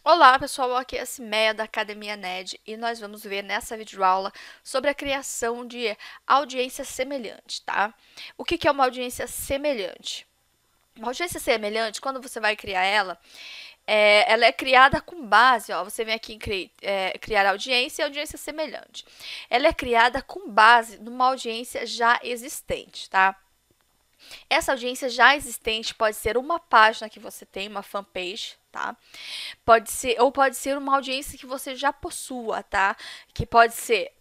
Olá pessoal, aqui é a Cimeia da Academia NED e nós vamos ver nessa videoaula sobre a criação de audiência semelhante, tá? O que é uma audiência semelhante? Uma audiência semelhante, quando você vai criar ela, ela é criada com base, ó, você vem aqui em criar audiência e audiência semelhante. Ela é criada com base numa audiência já existente, tá? Essa audiência já existente pode ser uma página que você tem, uma fanpage, tá? Pode ser uma audiência que você já possua, tá? Que pode ser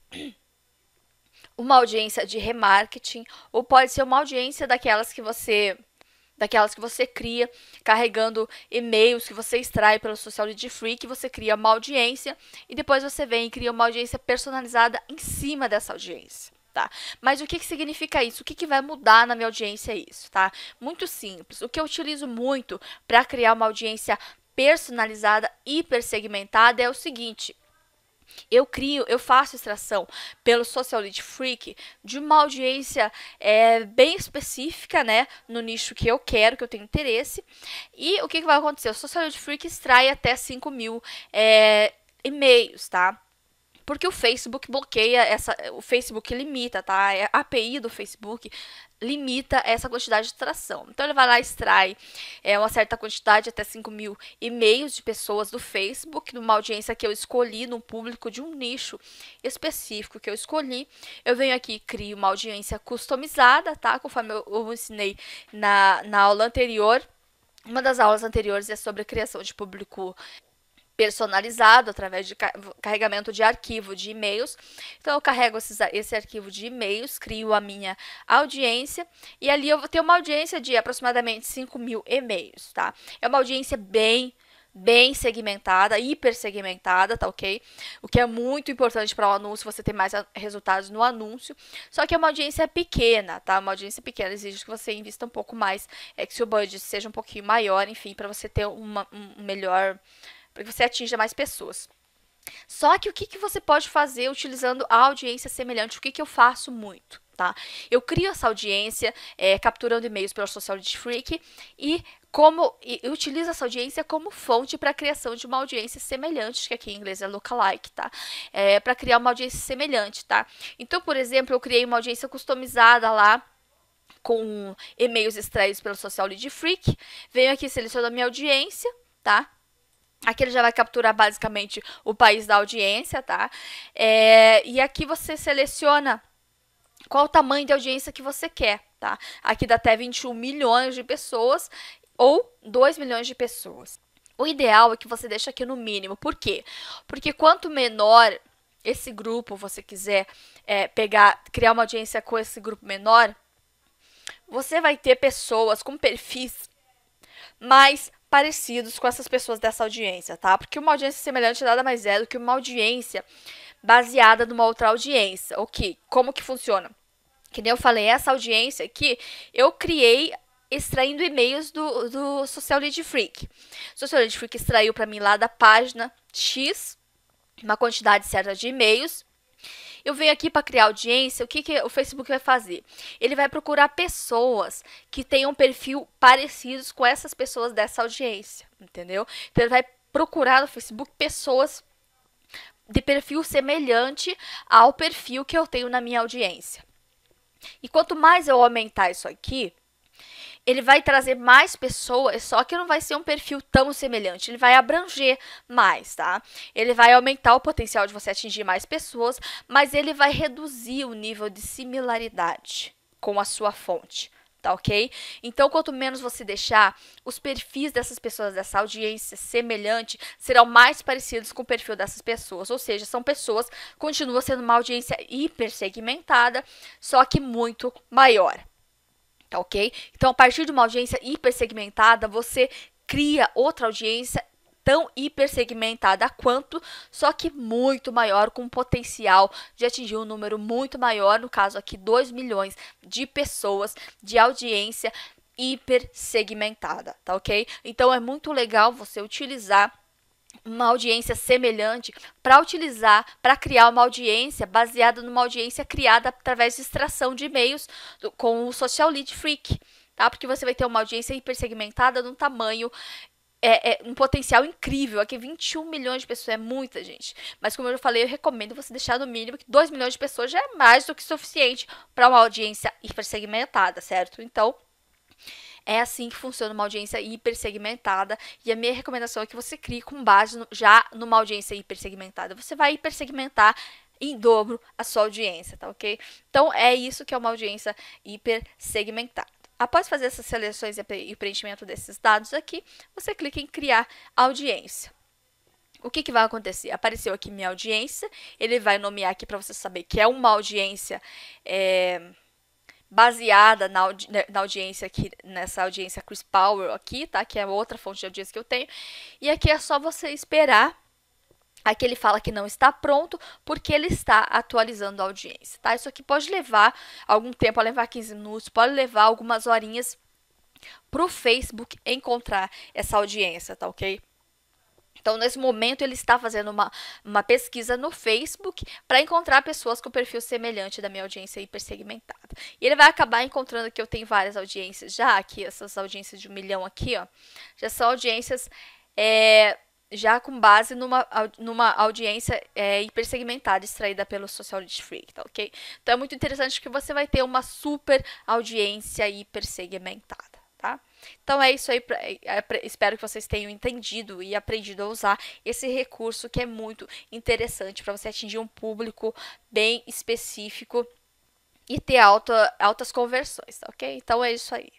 uma audiência de remarketing ou pode ser uma audiência daquelas que você cria, carregando e-mails que você extrai pelo Social Lead Free, que você cria uma audiência e depois você vem e cria uma audiência personalizada em cima dessa audiência. Tá? Mas o que significa isso? O que vai mudar na minha audiência é isso, tá? Muito simples. O que eu utilizo muito para criar uma audiência personalizada, hipersegmentada é o seguinte: eu faço extração pelo Social Lead Freak de uma audiência bem específica, né, no nicho que eu quero, que eu tenho interesse. E o que vai acontecer? O Social Lead Freak extrai até 5.000 e-mails, tá? Porque o Facebook bloqueia o Facebook limita, tá? A API do Facebook limita essa quantidade de tração. Então ele vai lá e extrai uma certa quantidade, até 5.000 e-mails de pessoas do Facebook, numa audiência que eu escolhi, num público de um nicho específico que eu escolhi. Eu venho aqui e crio uma audiência customizada, tá? Conforme eu ensinei na aula anterior. Uma das aulas anteriores é sobre a criação de público personalizado através de carregamento de arquivo de e-mails. Então eu carrego esse arquivo de e-mails, crio a minha audiência e ali eu vou ter uma audiência de aproximadamente 5.000 e-mails, tá? É uma audiência bem segmentada, hiper segmentada, tá ok? O que é muito importante para o anúncio, você ter mais resultados no anúncio. Só que é uma audiência pequena, tá? Uma audiência pequena exige que você invista um pouco mais, que seu budget seja um pouquinho maior, enfim, para você ter um melhor, para que você atinja mais pessoas. Só que o que você pode fazer utilizando a audiência semelhante? O que eu faço muito? Tá? Eu crio essa audiência capturando e-mails pelo Social Lead Freak e eu utilizo essa audiência como fonte para a criação de uma audiência semelhante, que aqui em inglês é lookalike, tá? Para criar uma audiência semelhante, tá? Então, por exemplo, eu criei uma audiência customizada lá com e-mails extraídos pelo Social Lead Freak. Venho aqui, seleciono a minha audiência, tá? Aqui ele já vai capturar basicamente o país da audiência, tá? E aqui você seleciona qual o tamanho de audiência que você quer, tá? Aqui dá até 21 milhões de pessoas ou 2 milhões de pessoas. O ideal é que você deixe aqui no mínimo. Por quê? Porque quanto menor esse grupo você quiser criar uma audiência com esse grupo menor, você vai ter pessoas com perfis mais parecidos com essas pessoas dessa audiência, tá? Porque uma audiência semelhante nada mais é do que uma audiência baseada numa outra audiência. Ok, como que funciona? Que nem eu falei, essa audiência aqui eu criei extraindo e-mails do Social Lead Freak. O Social Lead Freak extraiu para mim lá da página X uma quantidade certa de e-mails. Eu venho aqui para criar audiência, o que o Facebook vai fazer? Ele vai procurar pessoas que tenham perfil parecidos com essas pessoas dessa audiência, entendeu? Então ele vai procurar no Facebook pessoas de perfil semelhante ao perfil que eu tenho na minha audiência. E quanto mais eu aumentar isso aqui, ele vai trazer mais pessoas, só que não vai ser um perfil tão semelhante, ele vai abranger mais, tá? Ele vai aumentar o potencial de você atingir mais pessoas, mas ele vai reduzir o nível de similaridade com a sua fonte. Tá ok? Então, quanto menos você deixar, os perfis dessas pessoas, dessa audiência semelhante, serão mais parecidos com o perfil dessas pessoas. Ou seja, são pessoas, continua sendo uma audiência hipersegmentada, só que muito maior. Tá ok? Então, a partir de uma audiência hipersegmentada, você cria outra audiência tão hipersegmentada quanto, só que muito maior, com potencial de atingir um número muito maior, no caso aqui 2 milhões de pessoas de audiência hipersegmentada, tá ok? Então é muito legal você utilizar uma audiência semelhante para criar uma audiência baseada numa audiência criada através de extração de e-mails com o Social Lead Freak, tá? Porque você vai ter uma audiência hipersegmentada num tamanho é um potencial incrível. Aqui 21 milhões de pessoas é muita gente. Mas como eu já falei, eu recomendo você deixar no mínimo que 2 milhões de pessoas já é mais do que suficiente para uma audiência hipersegmentada, certo? Então, é assim que funciona uma audiência hipersegmentada. E a minha recomendação é que você crie com base já numa audiência hipersegmentada. Você vai hipersegmentar em dobro a sua audiência, tá ok? Então, é isso que é uma audiência hipersegmentada. Após fazer essas seleções e o preenchimento desses dados aqui, você clica em criar audiência. O que vai acontecer? Apareceu aqui minha audiência, ele vai nomear aqui para você saber que é uma audiência baseada na audiência aqui, nessa audiência Chris Powell aqui, tá? Que é outra fonte de audiência que eu tenho. E aqui é só você esperar. Aqui ele fala que não está pronto porque ele está atualizando a audiência, tá? Isso aqui pode levar algum tempo, pode levar 15 minutos, pode levar algumas horinhas para o Facebook encontrar essa audiência, tá ok? Então, nesse momento, ele está fazendo uma pesquisa no Facebook para encontrar pessoas com perfil semelhante da minha audiência hipersegmentada. E ele vai acabar encontrando que eu tenho várias audiências já, aqui, essas audiências de 1 milhão aqui, ó, já são audiências já com base numa audiência hipersegmentada extraída pelo Social Reach Freak, tá ok? Então, é muito interessante que você vai ter uma super audiência hipersegmentada, tá? Então, é isso aí. Espero que vocês tenham entendido e aprendido a usar esse recurso que é muito interessante para você atingir um público bem específico e ter altas conversões, tá ok? Então, é isso aí.